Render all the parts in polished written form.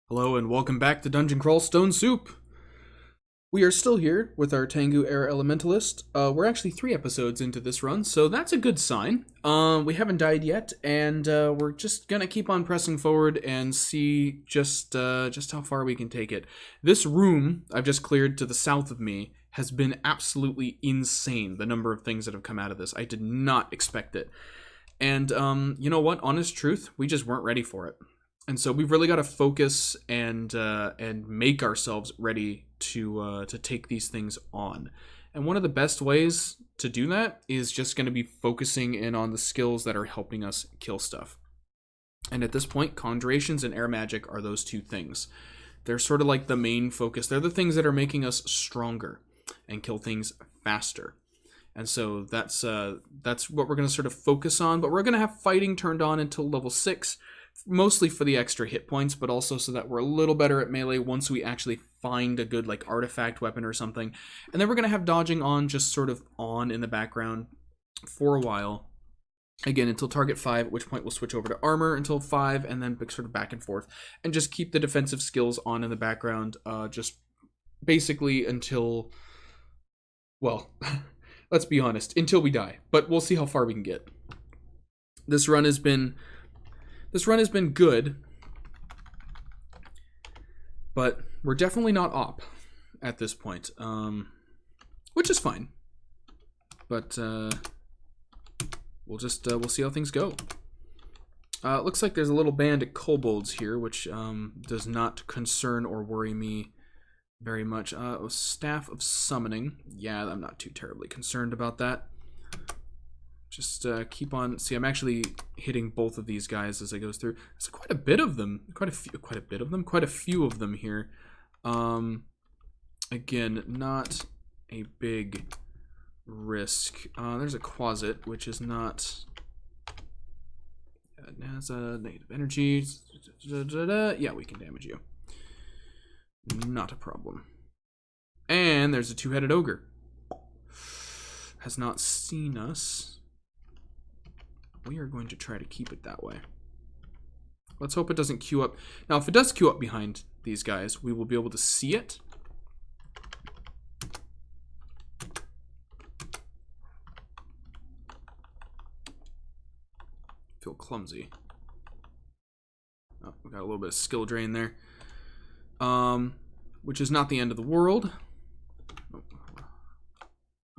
Hello and welcome back to Dungeon Crawl Stone Soup. We are still here with our Tengu Air Elementalist. We're actually 3 episodes into this run, so that's a good sign. We haven't died yet, and we're just gonna keep on pressing forward and see just how far we can take it. This room I've just cleared to the south of me has been absolutely insane, the number of things that have come out of this. I did not expect it. And you know what? Honest truth, we just weren't ready for it. And so we've really got to focus and make ourselves ready to take these things on. And one of the best ways to do that is just going to be focusing in on the skills that are helping us kill stuff. And at this point, conjurations and air magic are those two things. They're sort of like the main focus. They're the things that are making us stronger and kill things faster. And so that's what we're going to sort of focus on. But we're going to have fighting turned on until level 6. Mostly for the extra hit points, but also so that we're a little better at melee once we actually find a good like artifact weapon or something. And then we're going to have dodging on just sort of on in the background for a while. Again, until target 5, at which point we'll switch over to armor until 5, and then sort of back and forth. And just keep the defensive skills on in the background, just basically until, well, let's be honest, until we die. But we'll see how far we can get. This run has been good, but we're definitely not op at this point, which is fine. But we'll see how things go. It looks like there's a little band of kobolds here, which does not concern or worry me very much. Staff of Summoning. Yeah, I'm not too terribly concerned about that. Just keep on. See, I'm actually hitting both of these guys as I goes through. There's quite a bit of them. Quite a few of them here. Again, not a big risk. There's a Quasit, which is not. It has a negative energy. Yeah, we can damage you. Not a problem. And there's a 2-headed ogre. Has not seen us. We are going to try to keep it that way. Let's hope it doesn't queue up. Now, if it does queue up behind these guys, we will be able to see it. Feel clumsy. Oh, we got a little bit of skill drain there. Which is not the end of the world. Oh.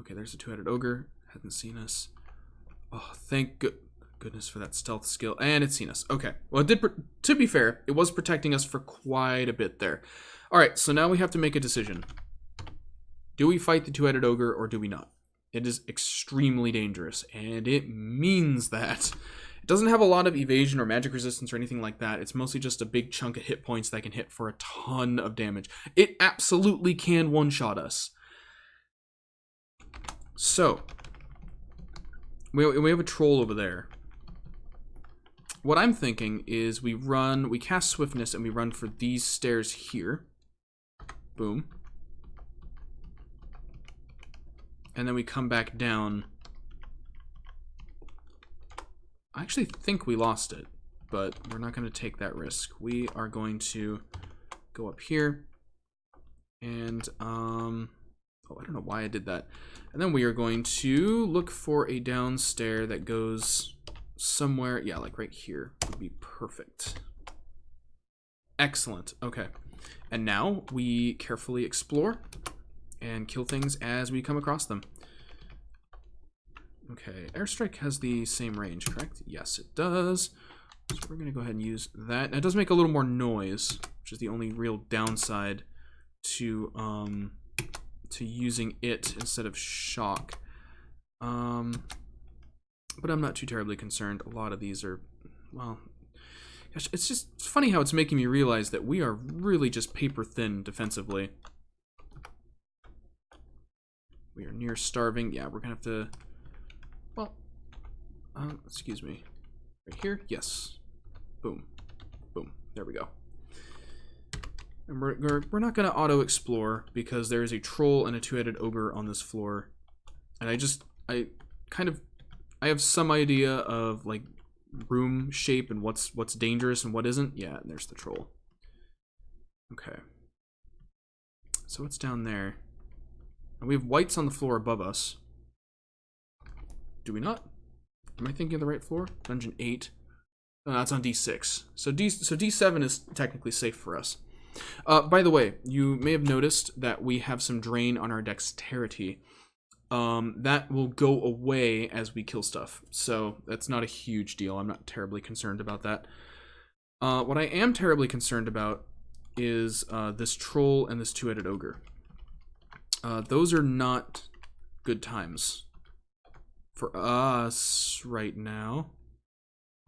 Okay, there's a 2-headed ogre. Hasn't seen us. Oh, thank goodness for that stealth skill. And it's seen us. Okay. Well, it did. To be fair, it was protecting us for quite a bit there. All right, so now we have to make a decision. Do we fight the 2-headed ogre or do we not? It is extremely dangerous, and it means that it doesn't have a lot of evasion or magic resistance or anything like that. It's mostly just a big chunk of hit points that can hit for a ton of damage. It absolutely can one-shot us. So, we have a troll over there. What I'm thinking is we cast Swiftness and we run for these stairs here. Boom. And then we come back down. I actually think we lost it, but we're not going to take that risk. We are going to go up here. And, oh, I don't know why I did that. And then we are going to look for a downstair that goes somewhere. Yeah, like right here would be perfect. Excellent. Okay. And now we carefully explore and kill things as we come across them. Okay, airstrike has the same range, correct? Yes, it does. So we're going to go ahead and use that. Now, it does make a little more noise, which is the only real downside to using it instead of shock. But I'm not too terribly concerned. A lot of these are, well, gosh, it's just funny how it's making me realize that we are really just paper thin defensively. We are near starving. Yeah, we're going to have to, well, excuse me. Right here? Yes. Boom. Boom. There we go. And we're not going to auto-explore because there is a troll and a 2-headed ogre on this floor. And I have some idea of, like, room shape and what's dangerous and what isn't. Yeah, and there's the troll. Okay. So what's down there? And we have whites on the floor above us. Do we not? Am I thinking of the right floor? Dungeon 8. No, that's on D6. So D7 is technically safe for us. By the way, you may have noticed that we have some drain on our dexterity. That will go away as we kill stuff. So that's not a huge deal. I'm not terribly concerned about that. What I am terribly concerned about is this troll and this two-headed ogre. Those are not good times for us right now.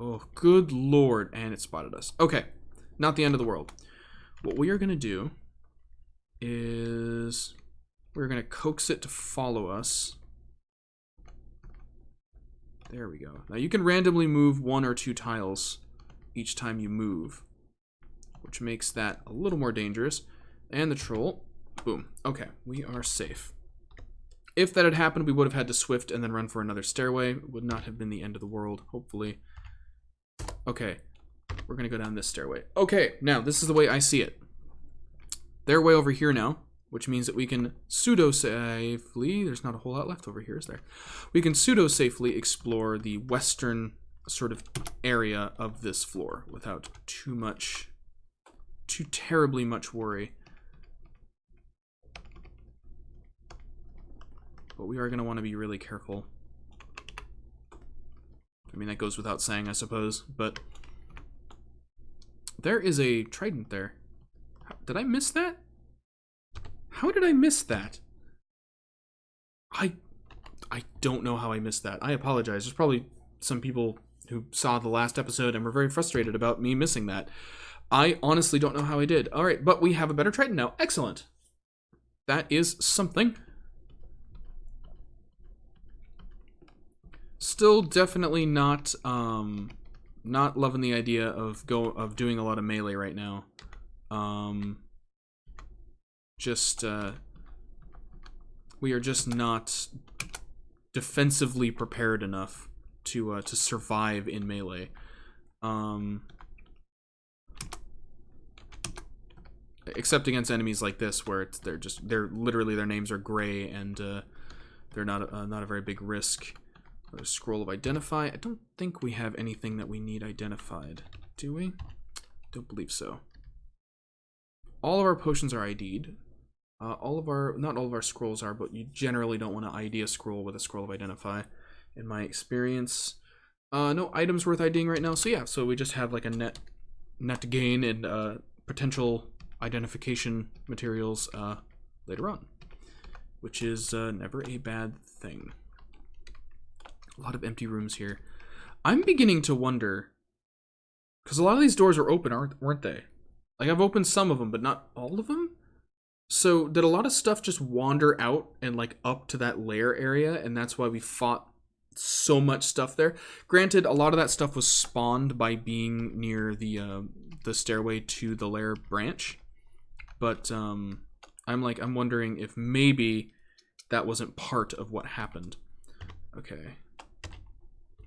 Oh, good lord. And it spotted us. Okay, not the end of the world. What we are going to do is we're going to coax it to follow us. There we go. Now you can randomly move 1 or 2 tiles each time you move, which makes that a little more dangerous. And the troll, boom. Okay, we are safe. If that had happened, we would have had to swift and then run for another stairway. It would not have been the end of the world, hopefully. Okay, we're gonna go down this stairway. Okay, now this is the way I see it. They're way over here now, which means that we can pseudo-safely, there's not a whole lot left over here, is there? We can pseudo-safely explore the western sort of area of this floor without too terribly much worry. But we are going to want to be really careful. I mean, that goes without saying, I suppose, but there is a trident there. Did I miss that? How did I miss that? I don't know how I missed that. I apologize. There's probably some people who saw the last episode and were very frustrated about me missing that. I honestly don't know how I did. All right, but we have a better trident now. Excellent. That is something. Still definitely not loving the idea of doing a lot of melee right now. We are just not defensively prepared enough to survive in melee. Except against enemies like this, where they're literally, their names are gray and they're not a very big risk. A scroll of identify. I don't think we have anything that we need identified, do we? Don't believe so. All of our potions are ID'd. Not all of our scrolls are, but you generally don't want to ID a scroll with a scroll of identify, in my experience. No items worth IDing right now, so yeah, so we just have like a net gain and potential identification materials later on, which is never a bad thing. A lot of empty rooms here. I'm beginning to wonder, because a lot of these doors are open, weren't they? Like, I've opened some of them, but not all of them? So, did a lot of stuff just wander out and, like, up to that lair area, and that's why we fought so much stuff there? Granted, a lot of that stuff was spawned by being near the stairway to the lair branch, but I'm wondering if maybe that wasn't part of what happened. Okay.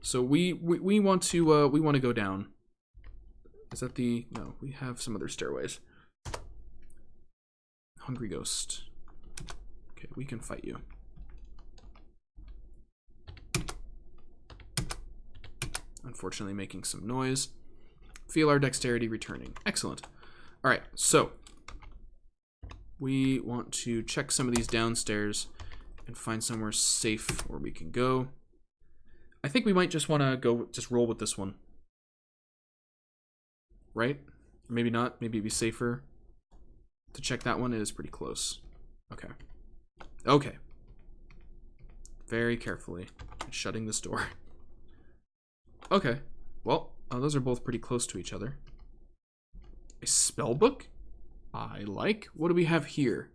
So we want to go down. Is that the... No, we have some other stairways. Hungry ghost. Okay, we can fight you. Unfortunately making some noise. Feel our dexterity returning. Excellent. Alright, so we want to check some of these downstairs and find somewhere safe where we can go. I think we might just want to just roll with this one. Right? Or maybe not. Maybe it'd be safer to check that one. It is pretty close. Okay. Okay. Very carefully. Shutting this door. Okay. Well, those are both pretty close to each other. A spell book? I like. What do we have here?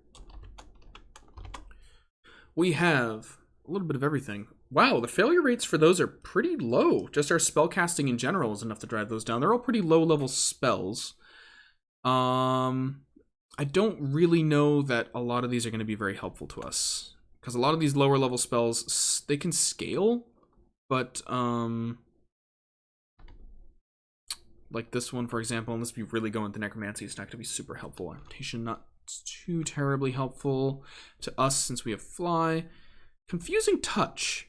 We have a little bit of everything. Wow, the failure rates for those are pretty low. Just our spell casting in general is enough to drive those down. They're all pretty low level spells. I don't really know that a lot of these are going to be very helpful to us, because a lot of these lower level spells, they can scale, but like this one, for example, unless we really go into necromancy, it's not going to be super helpful. Adaptation, not too terribly helpful to us since we have fly. Confusing touch.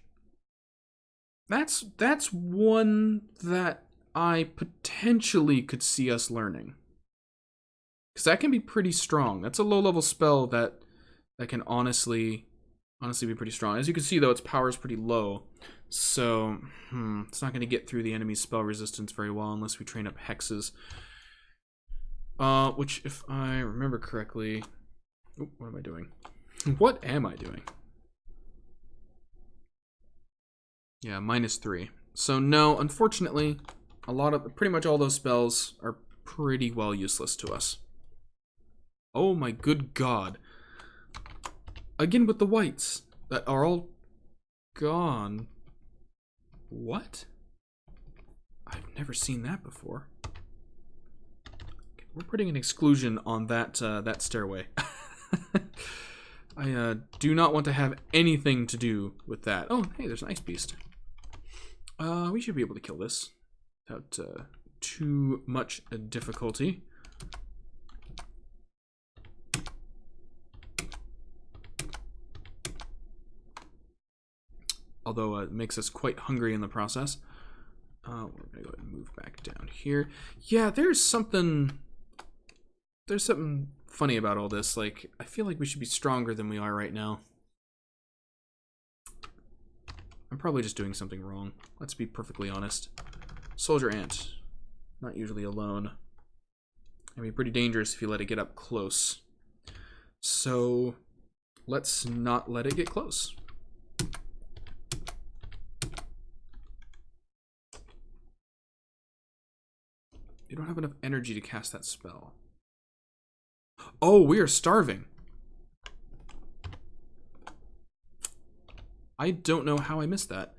That's one that I potentially could see us learning. Because that can be pretty strong. That's a low-level spell that can honestly be pretty strong. As you can see, though, its power is pretty low. So, it's not going to get through the enemy's spell resistance very well unless we train up hexes. Which, if I remember correctly... Oop, what am I doing? What am I doing? Yeah, -3. So, no, unfortunately, pretty much all those spells are pretty well useless to us. Oh my good god. Again with the whites that are all gone. What? I've never seen that before. Okay, we're putting an exclusion on that that stairway. I do not want to have anything to do with that. Oh, hey, there's an ice beast. We should be able to kill this without too much difficulty. Although it makes us quite hungry in the process. We're gonna go ahead and move back down here. Yeah, there's something funny about all this. Like, I feel like we should be stronger than we are right now. I'm probably just doing something wrong. Let's be perfectly honest. Soldier ant, not usually alone. It'd be pretty dangerous if you let it get up close. So let's not let it get close. You don't have enough energy to cast that spell. Oh, we are starving. I don't know how I missed that.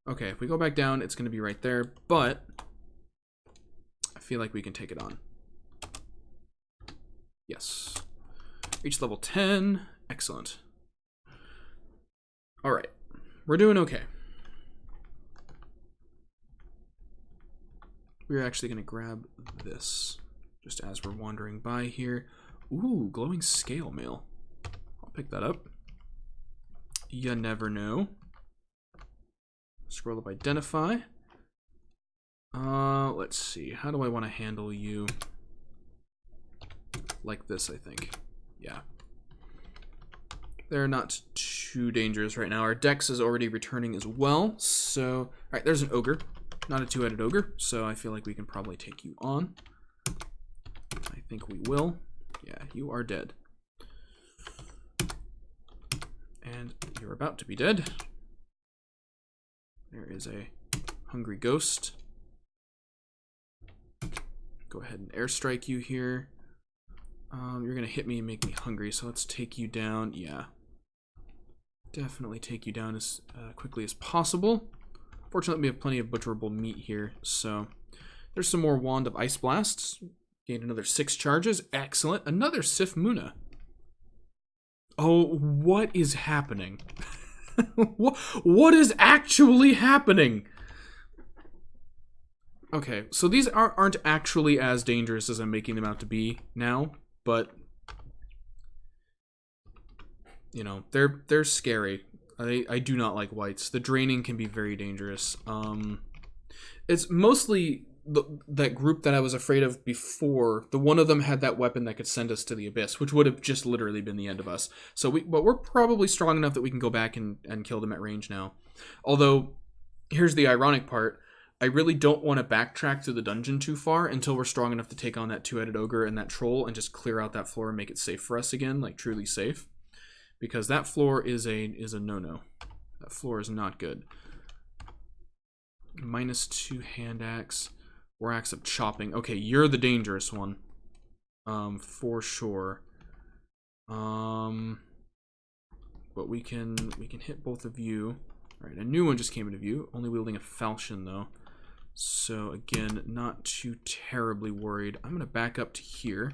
Okay, if we go back down, it's going to be right there, but I feel like we can take it on. Yes. Reach level 10. Excellent. All right. We're doing okay. We're actually going to grab this just as we're wandering by here. Ooh, glowing scale mail. I'll pick that up. You never know. Scroll up identify. Let's see. How do I want to handle you? Like this, I think. Yeah. They're not too dangerous right now. Our dex is already returning as well. So, all right, there's an ogre. Not a two-headed ogre, so I feel like we can probably take you on. I think we will. Yeah, you are dead. And you're about to be dead. There is a hungry ghost. Go ahead and airstrike you here. You're gonna hit me and make me hungry, so let's take you down. Yeah. Definitely take you down as quickly as possible. Fortunately, we have plenty of butcherable meat here, so there's some more Wand of Ice Blasts. Gained another 6 charges. Excellent. Another Sif Muna. Oh, what is happening? What is actually happening? Okay, so these aren't actually as dangerous as I'm making them out to be now, but you know, they're scary. I do not like whites. The draining can be very dangerous. It's mostly that group that I was afraid of before. The one of them had that weapon that could send us to the abyss, which would have just literally been the end of us. So but we're probably strong enough that we can go back and kill them at range now. Although, here's the ironic part. I really don't want to backtrack through the dungeon too far until we're strong enough to take on that two-headed ogre and that troll and just clear out that floor and make it safe for us again, like truly safe. Because that floor is a no-no. That floor is not good. -2 hand axe. Or axe of chopping. Okay, you're the dangerous one. For sure. But we can hit both of you. Alright, a new one just came into view. Only wielding a falchion though. So again, not too terribly worried. I'm gonna back up to here.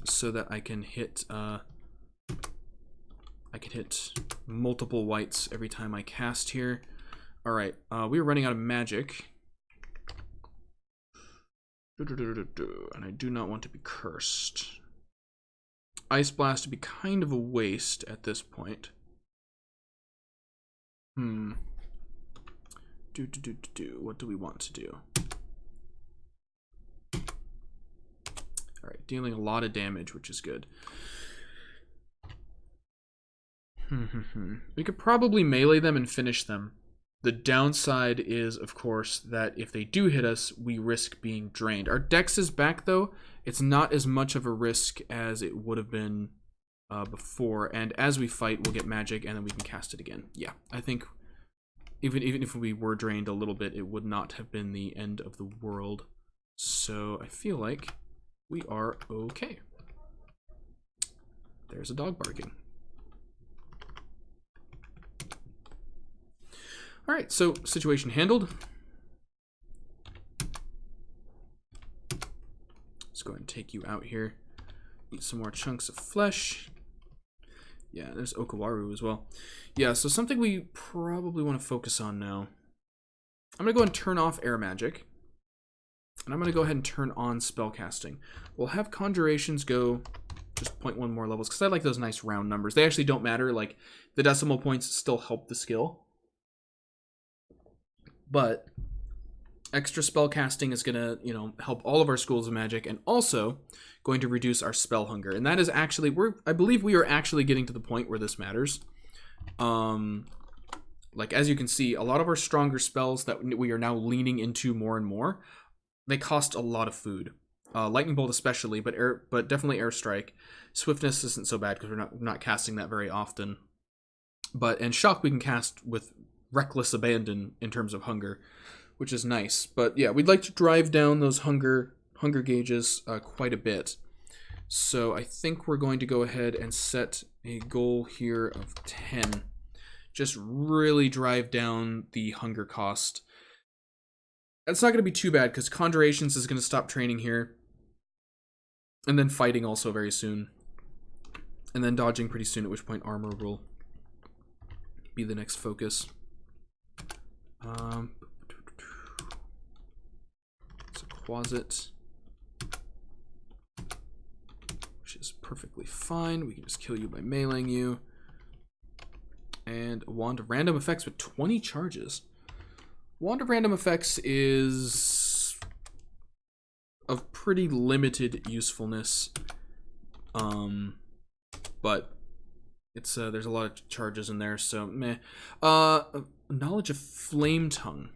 So that I can hit multiple whites every time I cast here. All right, we are running out of magic. And I do not want to be cursed. Ice Blast would be kind of a waste at this point. What do we want to do? Alright, dealing a lot of damage, which is good. We could probably melee them and finish them. The downside is, of course, that if they do hit us, we risk being drained. Our dex is back, though. It's not as much of a risk as it would have been before. And as we fight, we'll get magic, and then we can cast it again. Yeah, I think even if we were drained a little bit, it would not have been the end of the world. So I feel like we are okay. There's a dog barking. All right, so situation handled. Let's go ahead and take you out here. Eat some more chunks of flesh. Yeah, there's Okawaru as well. Yeah, so something we probably want to focus on now. I'm going to go ahead and turn off air magic. And I'm going to go ahead and turn on spellcasting. We'll have conjurations go just 0.1 more levels, because I like those nice round numbers. They actually don't matter. Like, the decimal points still help the skill. But extra spell casting is going to, help all of our schools of magic, and also going to reduce our spell hunger. And that is actually, I believe we are actually getting to the point where this matters. Like, as you can see, a lot of our stronger spells that we are now leaning into more and more, they cost a lot of food. Lightning Bolt especially, but definitely Airstrike. Swiftness isn't so bad because we're not casting that very often. And Shock we can cast with reckless abandon in terms of hunger, which is nice. But yeah, we'd like to drive down those hunger gauges quite a bit. So I think we're going to go ahead and set a goal here of 10. Just really drive down the hunger cost. It's not going to be too bad because Conjurations is going to stop training here. And then fighting also very soon. And then dodging pretty soon, at which point armor will be the next focus. It's a Quasit, which is perfectly fine. We can just kill you by meleeing you. And a Wand of Random Effects with 20 charges. Wand of Random Effects is of pretty limited usefulness, but it's there's a lot of charges in there, so meh. Knowledge of Flame Tongue.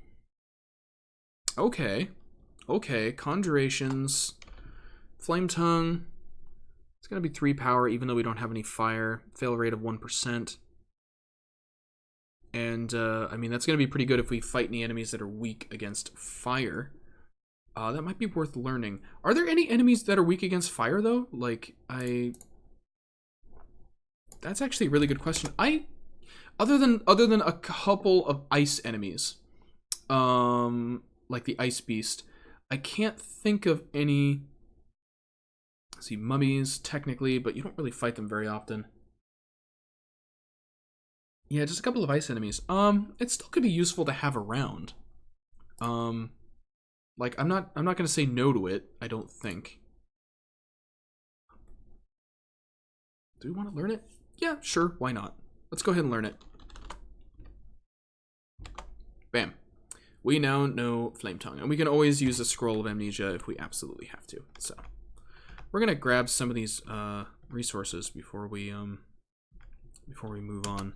Okay, Conjurations, Flame Tongue. It's gonna be 3 power, even though we don't have any fire. Fail rate of 1%. And, I mean, that's going to be pretty good if we fight any enemies that are weak against fire. That might be worth learning. Are there any enemies that are weak against fire, though? Like, that's actually a really good question. Other than a couple of ice enemies, like the Ice Beast, I can't think of any... Let's see, mummies, technically, but you don't really fight them very often. Yeah, just a couple of ice enemies. It still could be useful to have around. Like, I'm not gonna say no to it, I don't think. Do we want to learn it? Yeah, sure, why not? Let's go ahead and learn it. Bam. We now know Flame Tongue, and we can always use a Scroll of Amnesia if we absolutely have to. So, we're gonna grab some of these resources before we move on.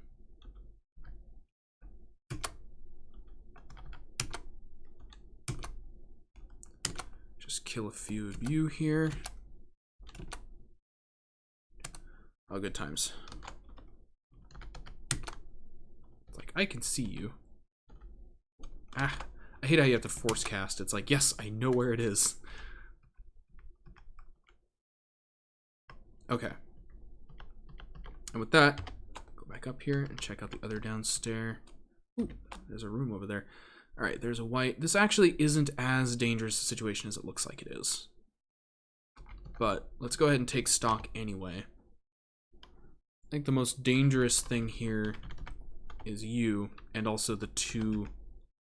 Just kill a few of you here. Oh, good times. It's like, I can see you. Ah, I hate how you have to force cast. It's like, yes, I know where it is. Okay. And with that, go back up here and check out the other downstairs. Ooh, there's a room over there. Alright, there's a white. This actually isn't as dangerous a situation as it looks like it is. But let's go ahead and take stock anyway. I think the most dangerous thing here is you, and also the 2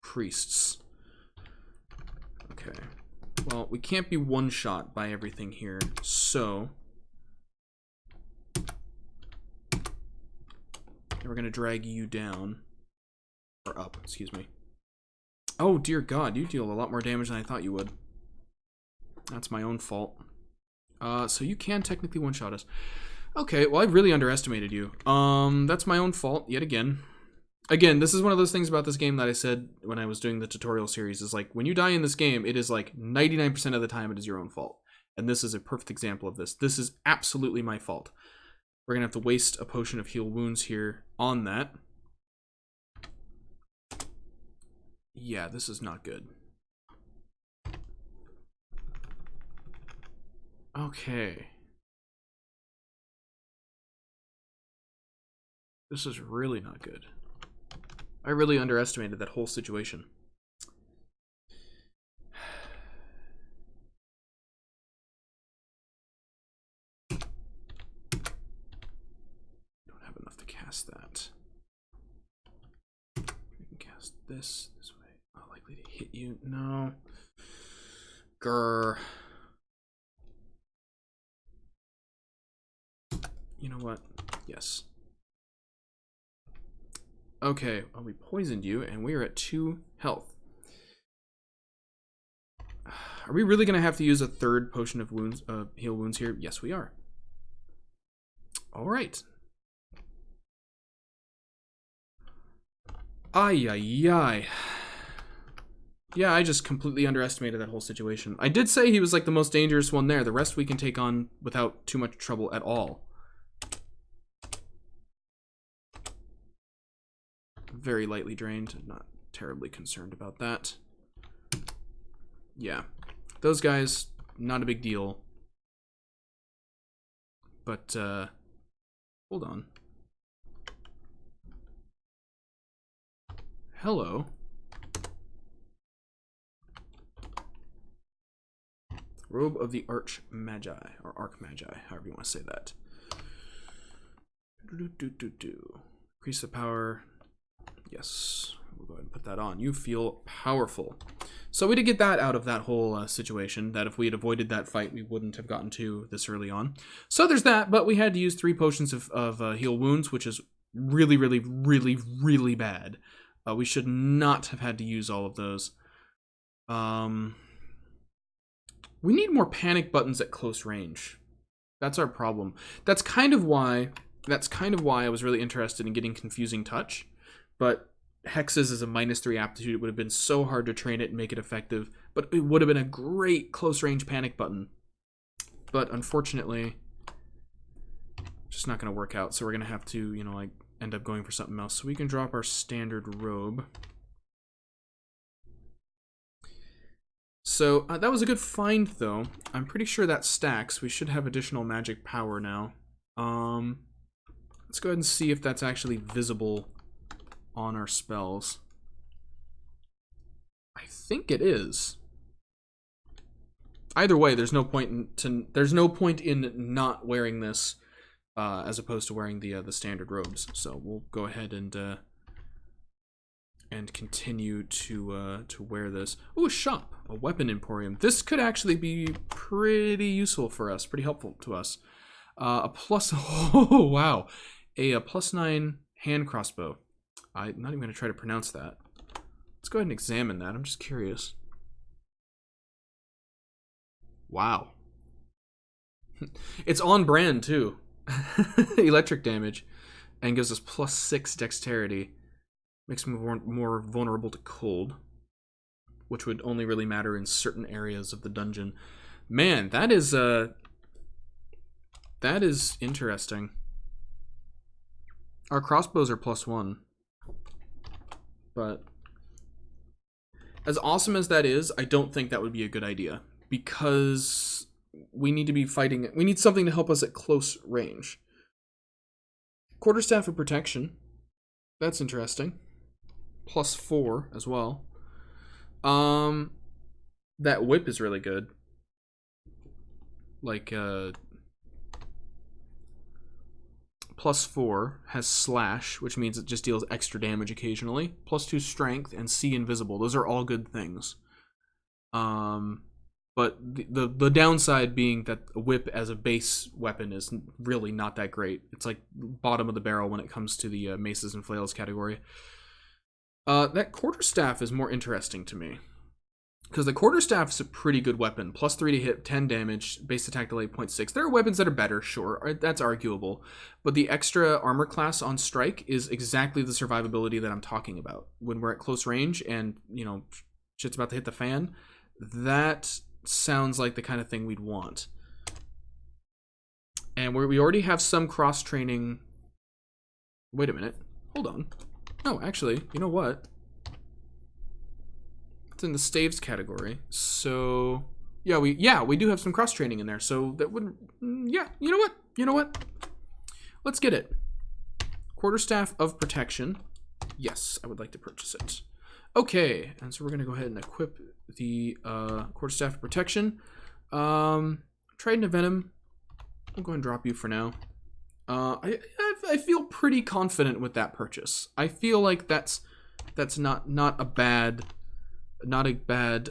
priests. Okay. Well, we can't be one-shot by everything here, so we're gonna drag you down. Or up, excuse me. Oh, dear God, you deal a lot more damage than I thought you would. That's my own fault. So you can technically one-shot us. Okay, well, I really underestimated you. That's my own fault, yet again. Again, this is one of those things about this game that I said when I was doing the tutorial series, is like, when you die in this game, it is like 99% of the time it is your own fault. And this is a perfect example of this. This is absolutely my fault. We're gonna have to waste a potion of heal wounds here on that. Yeah, this is not good. Okay. This is really not good. I really underestimated that whole situation. Don't have enough to cast that. We can cast this way. Not likely to hit you. No. Grr. You know what? Yes. Okay, well, we poisoned you, and we are at 2 health. Are we really going to have to use a third potion of wounds, heal wounds here? Yes, we are. All right. Ay, ay, ay. Yeah, I just completely underestimated that whole situation. I did say he was like the most dangerous one there. The rest we can take on without too much trouble at all. Very lightly drained. Not terribly concerned about that. Yeah. Those guys, not a big deal. But, hold on. Hello. Robe of the Arch Magi, or Arch Magi, however you want to say that. Increase the power. Yes, we'll go ahead and put that on. You feel powerful. So we did get that out of that whole situation, that if we had avoided that fight, we wouldn't have gotten to this early on. So there's that, but we had to use 3 potions of heal wounds, which is really, really, really, really bad. We should not have had to use all of those. We need more panic buttons at close range. That's our problem. That's kind of why I was really interested in getting Confusing Touch. But Hexes is a -3 aptitude. It would have been so hard to train it and make it effective. But it would have been a great close range panic button. But unfortunately, just not going to work out. So we're going to have to, you know, like, end up going for something else. So we can drop our standard robe. So that was a good find, though. I'm pretty sure that stacks. We should have additional magic power now. Let's go ahead and see if that's actually visible on our spells. I think it is. Either way, there's no point in not wearing this as opposed to wearing the standard robes. So we'll go ahead and continue to wear this. Ooh, a shop, a weapon emporium. This could actually be pretty useful for us, pretty helpful to us. A plus, oh wow, a +9 hand crossbow. I'm not even going to try to pronounce that. Let's go ahead and examine that. I'm just curious. Wow. It's on brand too. Electric damage, and gives us +6 dexterity. Makes me more vulnerable to cold, which would only really matter in certain areas of the dungeon. Man, that is interesting. Our crossbows are +1, but as awesome as that is, I don't think that would be a good idea, because we need to be fighting. We need something to help us at close range. Quarterstaff of protection. That's interesting. +4 as well. That whip is really good. Like +4, has slash, which means it just deals extra damage occasionally. +2 strength, and C invisible. Those are all good things. But the downside being that a whip as a base weapon is really not that great. It's like bottom of the barrel when it comes to the maces and flails category. That quarterstaff is more interesting to me, because the quarterstaff is a pretty good weapon. +3 to hit, 10 damage, base attack delay 0.6. There are weapons that are better, sure, that's arguable. But the extra armor class on strike is exactly the survivability that I'm talking about. When we're at close range and, you know, shit's about to hit the fan, that sounds like the kind of thing we'd want. And where we already have some cross-training... Wait a minute. Hold on. No, actually, you know what? It's in the staves category. So, yeah, we do have some cross-training in there. So that wouldn't... Yeah, you know what? You know what? Let's get it. Quarterstaff of Protection. Yes, I would like to purchase it. Okay, and so we're going to go ahead and equip the Quarterstaff of Protection. Trident of Venom. I'll go ahead and drop you for now. I feel pretty confident with that purchase. I feel like that's not a bad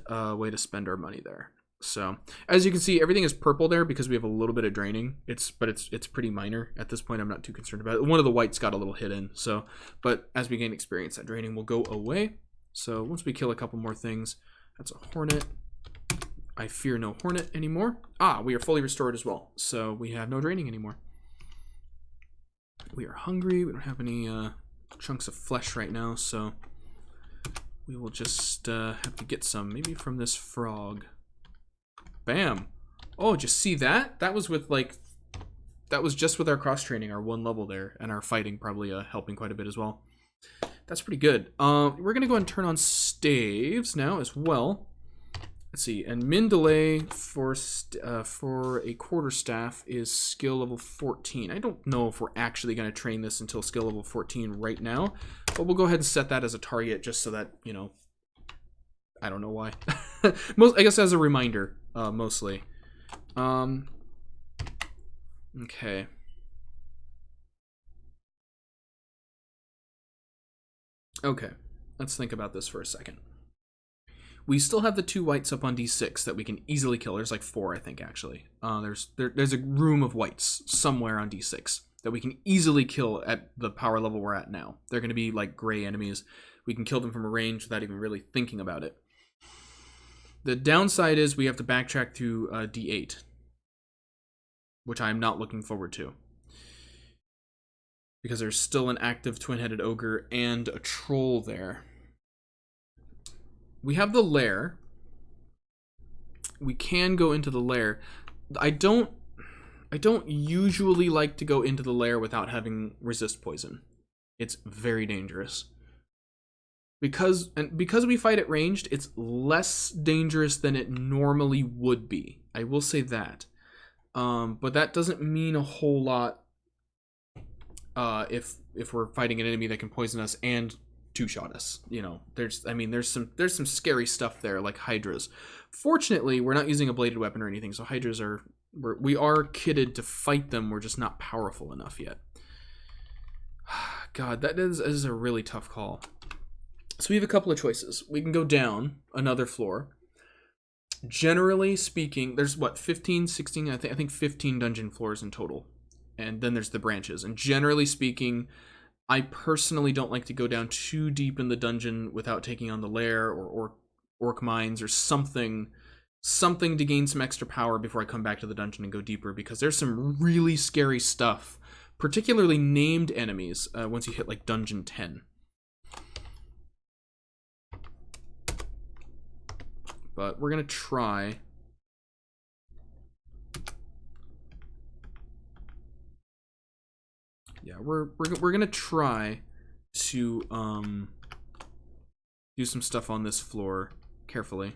way to spend our money there. So as you can see, everything is purple there because we have a little bit of draining. It's pretty minor at this point. I'm not too concerned about it. One of the whites got a little hit in. So, but as we gain experience, that draining will go away. So once we kill a couple more things, that's a hornet. I fear no hornet anymore. Ah, we are fully restored as well. So we have no draining anymore. We are hungry. We don't have any chunks of flesh right now, so we will just have to get some, maybe from this frog. Bam. Oh, just see that? That was with that was just with our cross-training, our 1 level there, and our fighting probably helping quite a bit as well. That's pretty good. We're going to go ahead and turn on staves now as well. Let's see, and min delay for a quarterstaff is skill level 14. I don't know if we're actually going to train this until skill level 14 right now, but we'll go ahead and set that as a target just so that, you know, I don't know why. I guess as a reminder, mostly. Okay. Okay, let's think about this for a second. We still have the 2 whites up on D6 that we can easily kill. There's like 4, I think, actually. There's a room of whites somewhere on D6 that we can easily kill at the power level we're at now. They're going to be like gray enemies. We can kill them from a range without even really thinking about it. The downside is we have to backtrack through D8, which I'm not looking forward to, because there's still an active twin-headed ogre and a troll there. We have the lair. We can go into the lair. I don't usually like to go into the lair without having resist poison. It's very dangerous. Because we fight at ranged, it's less dangerous than it normally would be. I will say that. But that doesn't mean a whole lot if we're fighting an enemy that can poison us and 2-shot us. You know, there's some scary stuff there, like hydras. Fortunately, we're not using a bladed weapon or anything, so hydras we are kitted to fight them. We're just not powerful enough yet. God, that is a really tough call. So we have a couple of choices. We can go down another floor. Generally speaking, there's what, 15, 16, I think 15 dungeon floors in total. And then there's the branches. And generally speaking, I personally don't like to go down too deep in the dungeon without taking on the lair or orc mines or something to gain some extra power before I come back to the dungeon and go deeper, because there's some really scary stuff, particularly named enemies, once you hit like dungeon 10. But we're going to try. Yeah, we're gonna try to do some stuff on this floor carefully.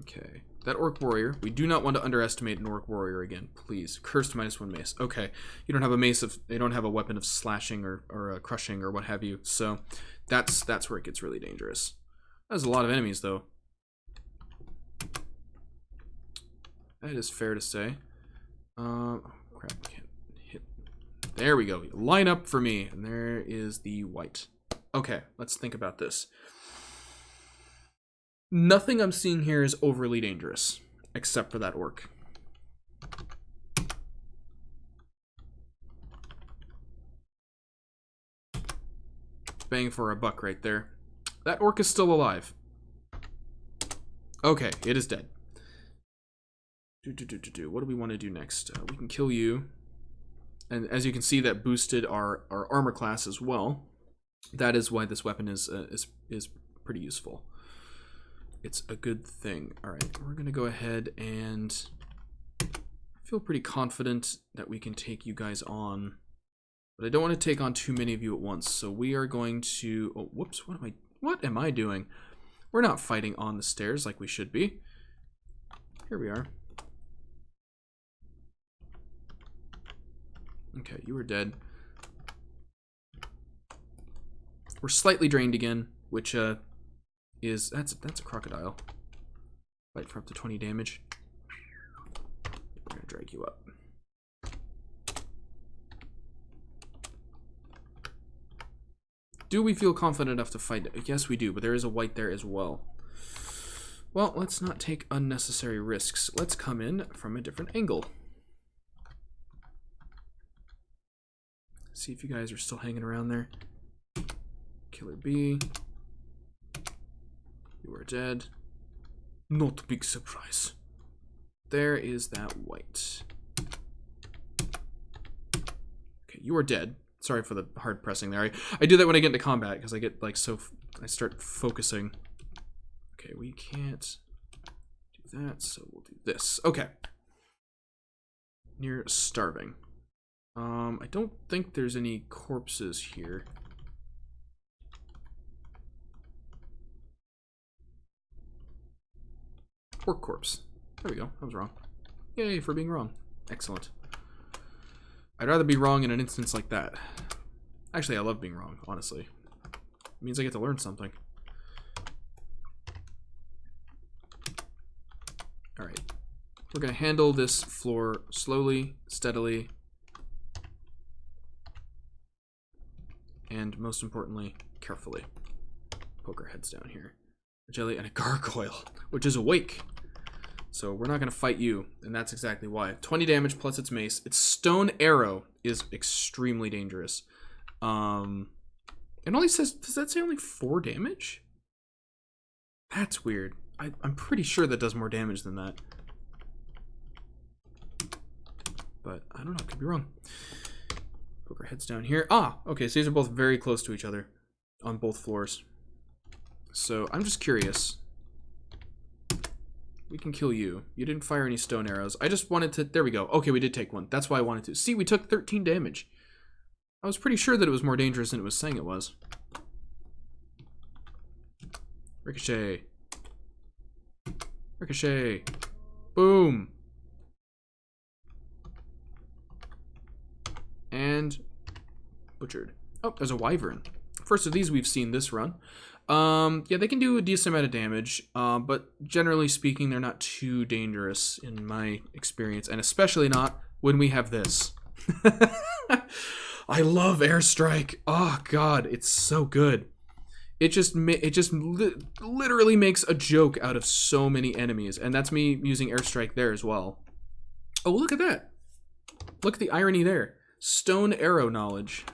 Okay, that orc warrior. We do not want to underestimate an orc warrior again, please. Cursed -1 mace. Okay, you don't have a you don't have a weapon of slashing or crushing or what have you. So that's where it gets really dangerous. There's a lot of enemies though. That is fair to say. Oh, crap, I can't hit. There we go. Line up for me. And there is the white. Okay, let's think about this. Nothing I'm seeing here is overly dangerous, except for that orc. Bang for a buck right there. That orc is still alive. Okay, it is dead. What do we want to do next? We can kill you. And as you can see, that boosted our armor class as well. That is why this weapon is pretty useful. It's a good thing. All right, we're going to go ahead and feel pretty confident that we can take you guys on. But I don't want to take on too many of you at once. So we are going to... Oh, whoops. What am I doing? We're not fighting on the stairs like we should be. Here we are. Okay, you are dead. We're slightly drained again, which is... That's a crocodile. Fight for up to 20 damage. We're going to drag you up. Do we feel confident enough to fight it? Yes, we do, but there is a white there as well. Well, let's not take unnecessary risks. Let's come in from a different angle. See if you guys are still hanging around there. Killer bee. You are dead. Not a big surprise. There is that white. Okay, you are dead. Sorry for the hard pressing there. I do that when I get into combat because I get like I start focusing. Okay, we can't do that, so we'll do this. Okay. Near starving. I don't think there's any corpses here. Pork corpse. There we go. I was wrong. Yay for being wrong. Excellent. I'd rather be wrong in an instance like that. Actually, I love being wrong, honestly. It means I get to learn something. Alright. We're going to handle this floor slowly, steadily, and most importantly, carefully. Poke our heads down here. A jelly and a gargoyle, which is awake. So we're not going to fight you, and that's exactly why. 20 damage plus its mace. Its stone arrow is extremely dangerous. It only says, does that say only 4 damage? That's weird. I'm pretty sure that does more damage than that. But I don't know, could be wrong. Poke our heads down here. Ah, okay, so these are both very close to each other on both floors. So I'm just curious. We can kill you. You didn't fire any stone arrows. I just wanted to... There we go. Okay, we did take one. That's why I wanted to. See, we took 13 damage. I was pretty sure that it was more dangerous than it was saying it was. Ricochet. Ricochet. Boom. And... butchered. Oh, there's a wyvern. First of these we've seen this run. Yeah, they can do a decent amount of damage, but generally speaking, they're not too dangerous in my experience, and especially not when we have this. I love airstrike. Oh god, it's so good. It just literally makes a joke out of so many enemies, and that's me using airstrike there as well. Oh, look at that. Look at the irony there. Stone arrow knowledge,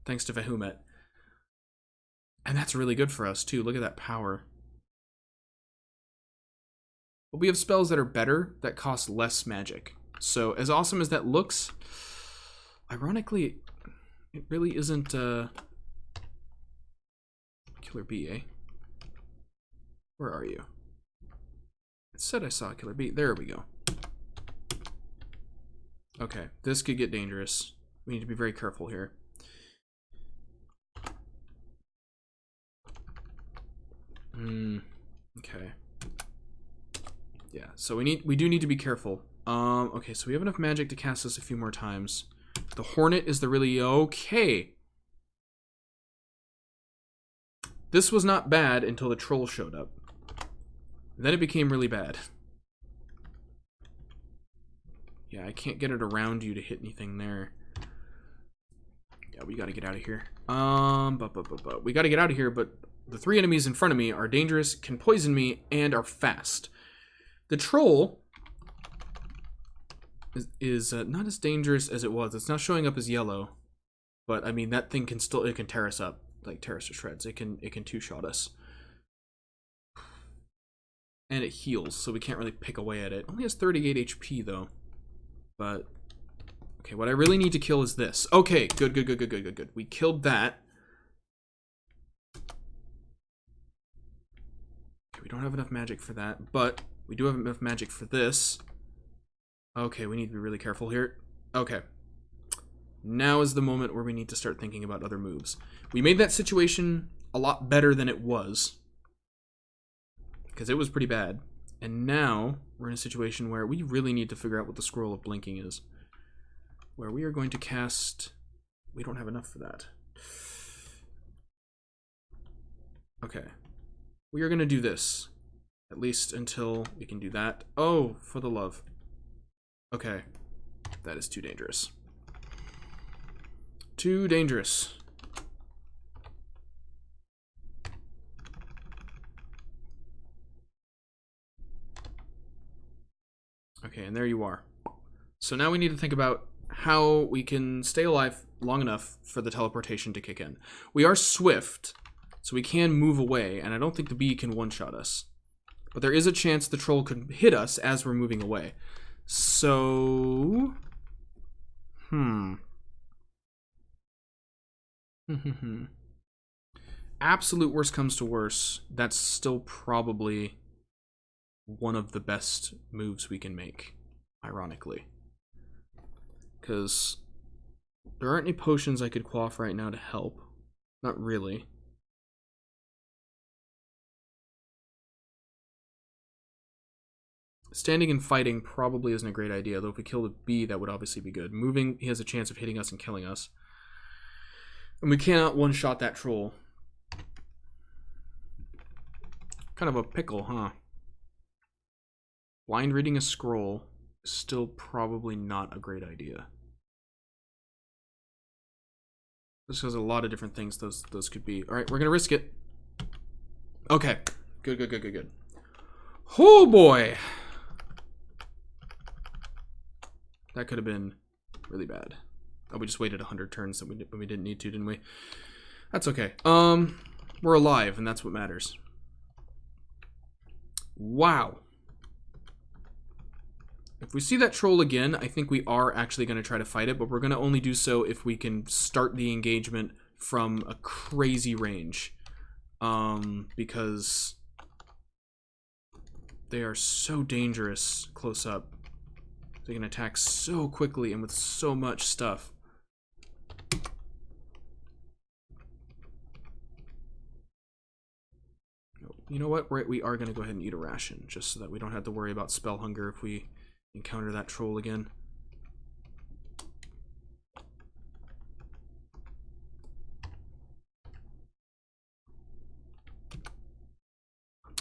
thanks to Vehumet. And that's really good for us, too. Look at that power. But we have spells that are better, that cost less magic. So, as awesome as that looks, ironically, it really isn't, Killer bee, eh? Where are you? It said I saw a killer bee. There we go. Okay, this could get dangerous. We need to be very careful here. Okay. Yeah, so we do need to be careful. Okay, so we have enough magic to cast this a few more times. The Hornet is the really okay. This was not bad until the troll showed up. Then it became really bad. Yeah, I can't get it around you to hit anything there. Yeah, we gotta get out of here. We gotta get out of here, but the 3 enemies in front of me are dangerous, can poison me, and are fast. The troll is not as dangerous as it was. It's not showing up as yellow, but I mean that thing can still, it can tear us up, like tear us to shreds. It can 2-shot us, and it heals, so we can't really pick away at it. It only has 38 HP though, but okay. What I really need to kill is this. Okay, good. We killed that. Okay, we don't have enough magic for that, but we do have enough magic for this. Okay, we need to be really careful here. Okay. Now is the moment where we need to start thinking about other moves. We made that situation a lot better than it was, because it was pretty bad. And now we're in a situation where we really need to figure out what the Scroll of Blinking is. Where we are going to cast... We don't have enough for that. Okay. We are going to do this. At least until we can do that. Oh, for the love. Okay. That is too dangerous. Too dangerous. Okay, and there you are. So now we need to think about how we can stay alive long enough for the teleportation to kick in. We are swift, so we can move away, and I don't think the bee can one-shot us. But there is a chance the troll could hit us as we're moving away. So... Absolute worst comes to worst, that's still probably one of the best moves we can make, ironically. Because there aren't any potions I could quaff right now to help. Not really. Standing and fighting probably isn't a great idea, though if we kill the bee, that would obviously be good. Moving, he has a chance of hitting us and killing us. And we cannot one-shot that troll. Kind of a pickle, huh? Blind reading a scroll is still probably not a great idea. This has a lot of different things those could be. Alright, we're gonna risk it. Okay. Good. Oh boy! That could have been really bad. Oh, we just waited 100 turns when we didn't need to, didn't we? That's okay. We're alive, and that's what matters. Wow. If we see that troll again, I think we are actually going to try to fight it, but we're going to only do so if we can start the engagement from a crazy range. Because they are so dangerous close up. They can attack so quickly and with so much stuff. You know what? We are going to go ahead and eat a ration, just so that we don't have to worry about spell hunger if we encounter that troll again.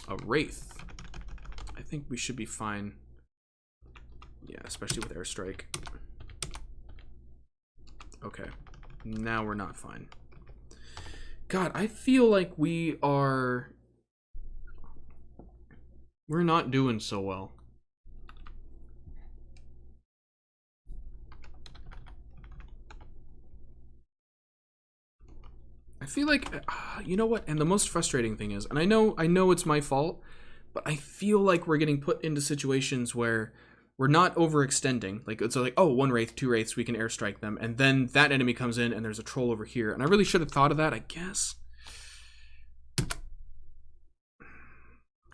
A wraith. I think we should be fine. Yeah, especially with airstrike. Okay. Now we're not fine. God, I feel like we're not doing so well. I feel like, you know what? And the most frustrating thing is, and I know it's my fault, but I feel like we're getting put into situations where we're not overextending. Like, it's like, oh, 1 wraith, 2 wraiths, we can airstrike them, and then that enemy comes in and there's a troll over here. And I really should have thought of that, I guess.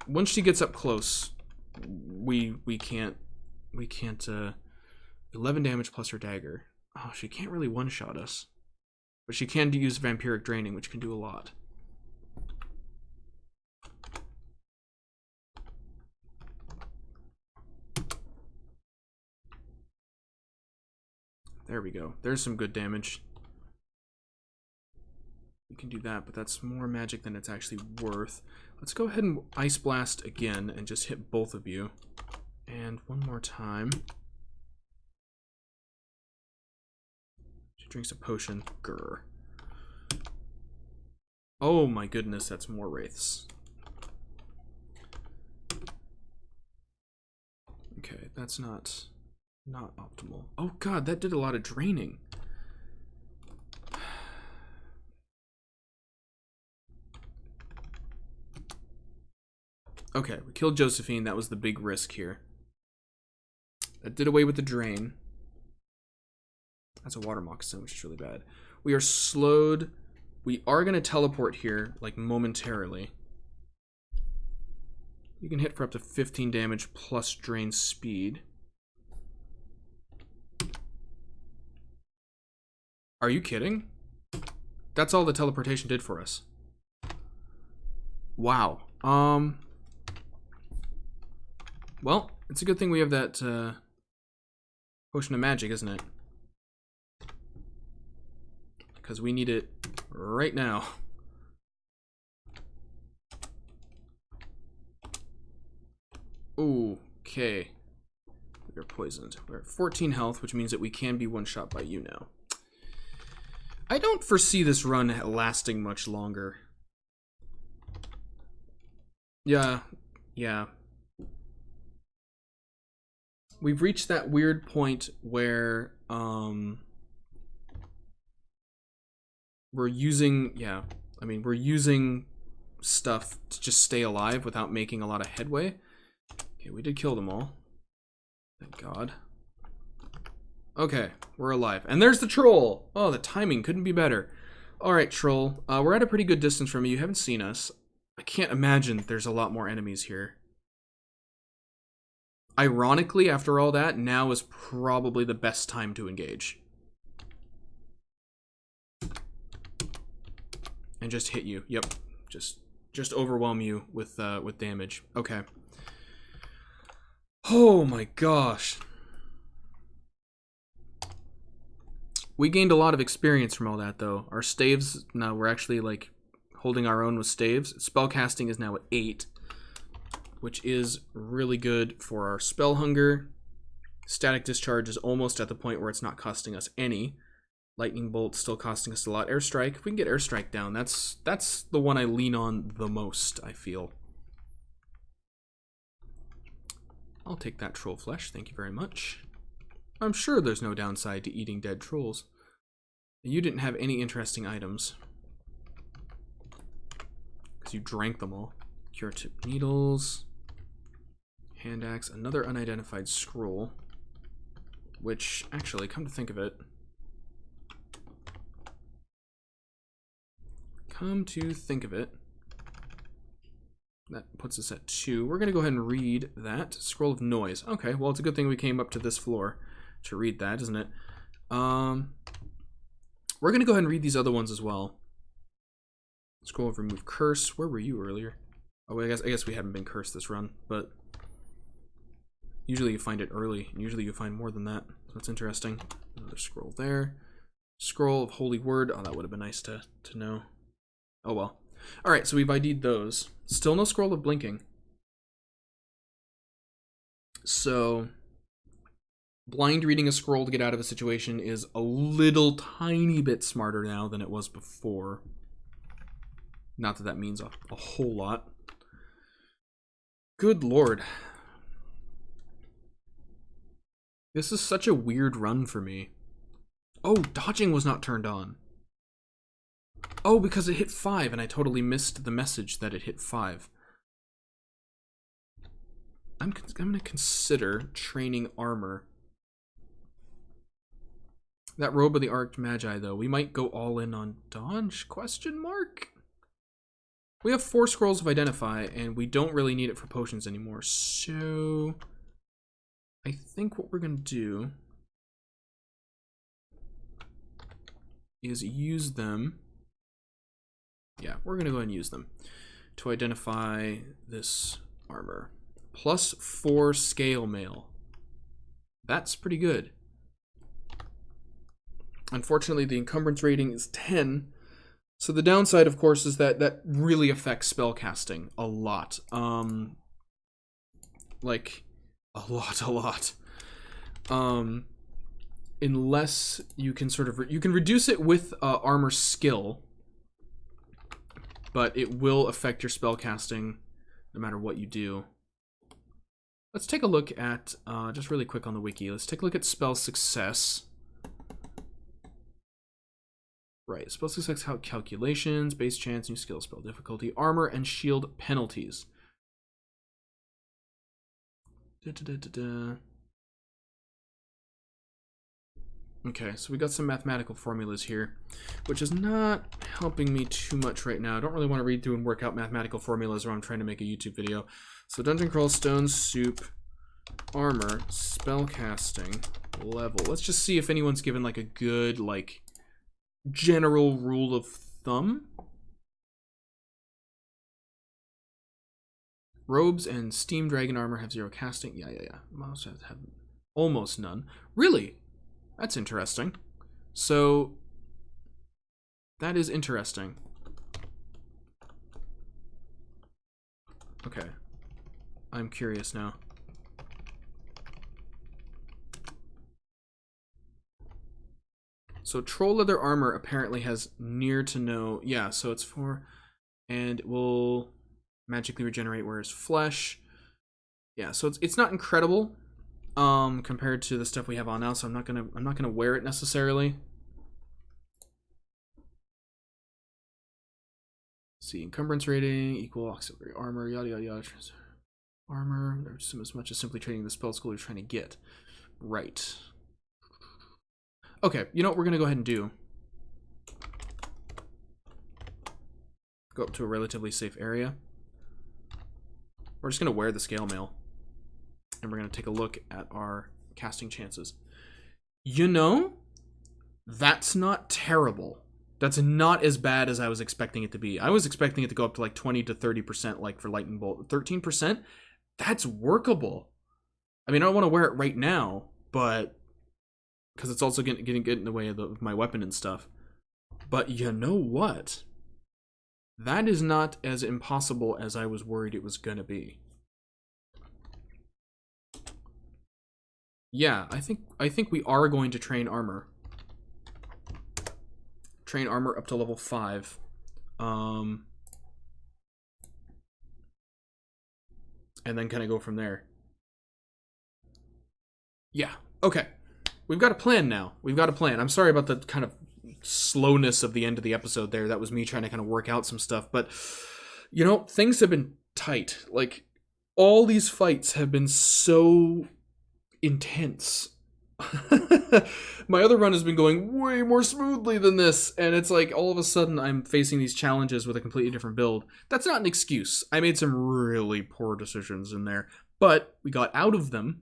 Once she gets up close, we can't 11 damage plus her dagger. Oh, she can't really one-shot us. But she can use Vampiric Draining, which can do a lot. There we go. There's some good damage. We can do that, but that's more magic than it's actually worth. Let's go ahead and Ice Blast again and just hit both of you. And one more time. Drinks a potion. Grr. Oh my goodness, that's more wraiths. Okay, that's not optimal. Oh god, that did a lot of draining. Okay, we killed Josephine. That was the big risk here. That did away with the drain. That's a water moccasin, which is really bad. We are slowed. We are going to teleport here, like, momentarily. You can hit for up to 15 damage plus drain speed. Are you kidding? That's all the teleportation did for us. Wow. Well, it's a good thing we have that potion of magic, isn't it? Because we need it right now. Okay. We are poisoned. We're at 14 health, which means that we can be one-shot by you now. I don't foresee this run lasting much longer. Yeah. We've reached that weird point where we're using we're using stuff to just stay alive without making a lot of headway. Okay, we did kill them all. Thank God. Okay, we're alive. And there's the troll! Oh, the timing couldn't be better. Alright, troll. We're at a pretty good distance from you. You haven't seen us. I can't imagine there's a lot more enemies here. Ironically, after all that, now is probably the best time to engage. And just hit you. Yep. Just overwhelm you with damage. Okay. Oh my gosh. We gained a lot of experience from all that, though. Our staves, now we're actually, like, holding our own with staves. Spellcasting is now at 8, which is really good for our spell hunger. Static discharge is almost at the point where it's not costing us any. Lightning bolt still costing us a lot. Airstrike, if we can get airstrike down, that's the one I lean on the most, I feel. I'll take that troll flesh, thank you very much. I'm sure there's no downside to eating dead trolls. You didn't have any interesting items. Because you drank them all. Cure tip needles. Hand axe, another unidentified scroll. Which, actually, come to think of it. That puts us at 2. We're going to go ahead and read that. Scroll of Noise. Okay, well, it's a good thing we came up to this floor to read that, isn't it? We're going to go ahead and read these other ones as well. Scroll of Remove Curse. Where were you earlier? Oh, I guess we haven't been cursed this run, but usually you find it early, and usually you find more than that. So that's interesting. Another scroll there. Scroll of Holy Word. Oh, that would have been nice to know. Oh, well. Alright, so we've ID'd those. Still no scroll of blinking. So, blind reading a scroll to get out of a situation is a little tiny bit smarter now than it was before. Not that that means a whole lot. Good lord. This is such a weird run for me. Oh, dodging was not turned on. Oh, because it hit 5 and I totally missed the message that it hit 5. I'm going to consider training armor. That robe of the Arched Magi, though, we might go all in on dodge? Question mark? We have 4 scrolls of Identify, and we don't really need it for potions anymore. So, I think what we're going to do is use them. Yeah, we're going to go ahead and use them to identify this armor. Plus 4 scale mail. That's pretty good. Unfortunately, the encumbrance rating is 10. So the downside, of course, is that that really affects spellcasting a lot. Like, a lot. unless you can sort of you can reduce it with armor skill, but it will affect your spell casting no matter what you do. Let's take a look at just really quick on the wiki. Let's take a look at spell success. Right, spell success calculations, base chance, new skill, spell difficulty, armor, and shield penalties. Okay, so we got some mathematical formulas here, which is not helping me too much right now. I don't really want to read through and work out mathematical formulas while I'm trying to make a YouTube video. So Dungeon Crawl, Stone Soup, armor, spellcasting, level. Let's just see if anyone's given like a good like general rule of thumb. Robes and Steam Dragon armor have 0 casting. Yeah. Most have almost none. Really? That's interesting. So that is interesting. Okay. I'm curious now. So troll leather armor apparently has near to no, yeah, so it's 4, and it will magically regenerate, whereas flesh, yeah, so it's not incredible compared to the stuff we have on now, so I'm not gonna wear it necessarily. Let's see, encumbrance rating, equal auxiliary armor, yada yada yada. Armor, there's as much as simply trading the spell school you're trying to get. Right. Okay, you know what we're gonna go ahead and do? Go up to a relatively safe area. We're just gonna wear the scale mail, and we're gonna take a look at our casting chances. You know, that's not terrible. That's not as bad as I was expecting it to be. I was expecting it to go up to like 20 to 30%, like for lightning bolt. 13%, that's workable. I mean, I don't want to wear it right now, but because it's also getting in the way of my weapon and stuff. But you know what? That is not as impossible as I was worried it was gonna be. Yeah, I think we are going to train armor. Train armor up to level 5. And then kind of go from there. Yeah, okay. We've got a plan now. We've got a plan. I'm sorry about the kind of slowness of the end of the episode there. That was me trying to kind of work out some stuff. But, you know, things have been tight. Like, all these fights have been so intense. My other run has been going way more smoothly than this. And it's like, all of a sudden, I'm facing these challenges with a completely different build. That's not an excuse. I made some really poor decisions in there. But we got out of them.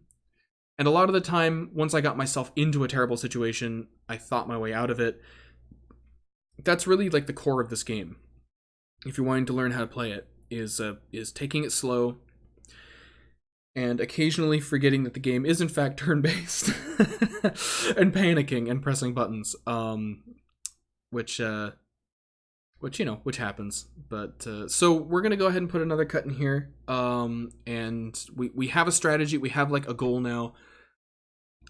And a lot of the time, once I got myself into a terrible situation, I thought my way out of it. That's really like the core of this game. If you're wanting to learn how to play it, is taking it slow and occasionally forgetting that the game is in fact turn-based and panicking and pressing buttons, which happens. But so we're gonna go ahead and put another cut in here, and we have a strategy. We have like a goal now.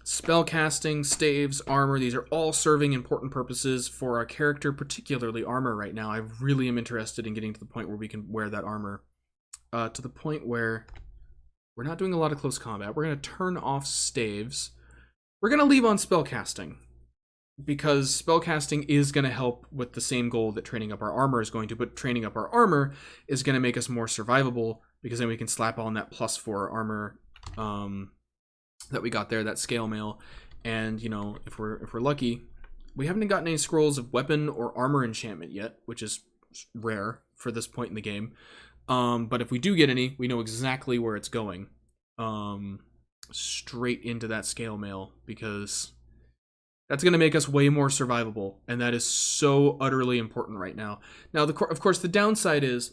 Spellcasting, staves, armor, these are all serving important purposes for our character, particularly armor right now. I really am interested in getting to the point where we can wear that armor, to the point where we're not doing a lot of close combat. We're going to turn off staves. We're going to leave on spellcasting, because spellcasting is going to help with the same goal that training up our armor is going to, but training up our armor is going to make us more survivable, because then we can slap on that +4 armor that we got there, that scale mail. And, you know, if we're lucky, we haven't gotten any scrolls of weapon or armor enchantment yet, which is rare for this point in the game. But if we do get any, we know exactly where it's going. Straight into that scale mail, because that's going to make us way more survivable, and that is so utterly important right now. Now, of course, the downside is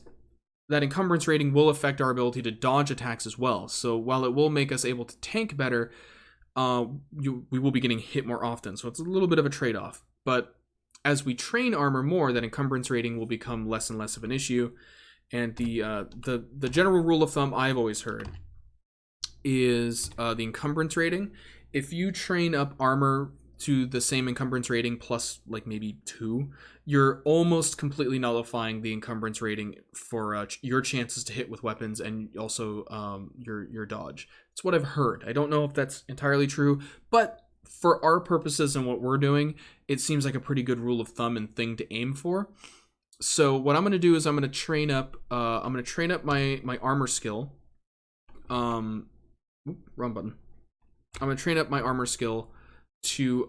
that encumbrance rating will affect our ability to dodge attacks as well. So while it will make us able to tank better, we will be getting hit more often. So it's a little bit of a trade-off. But as we train armor more, that encumbrance rating will become less and less of an issue. And the general rule of thumb I've always heard is the encumbrance rating. If you train up armor to the same encumbrance rating plus like maybe 2, you're almost completely nullifying the encumbrance rating for your chances to hit with weapons and also your dodge. It's what I've heard. I don't know if that's entirely true, but for our purposes and what we're doing, it seems like a pretty good rule of thumb and thing to aim for. So what I'm going to do is I'm going to train up my armor skill. Wrong button. I'm going to train up my armor skill to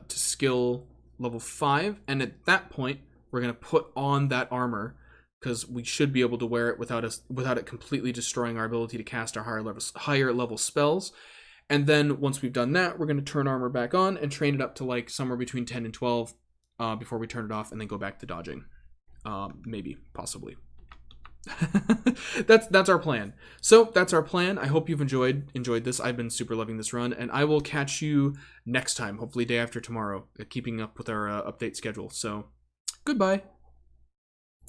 skill level 5, and at that point we're going to put on that armor because we should be able to wear it without it completely destroying our ability to cast our higher level spells. And then once we've done that, we're going to turn armor back on and train it up to like somewhere between 10 and 12 before we turn it off and then go back to dodging. Maybe, possibly. That's our plan. So that's our plan. I hope you've enjoyed this. I've been super loving this run, and I will catch you next time, hopefully day after tomorrow, keeping up with our update schedule. So goodbye.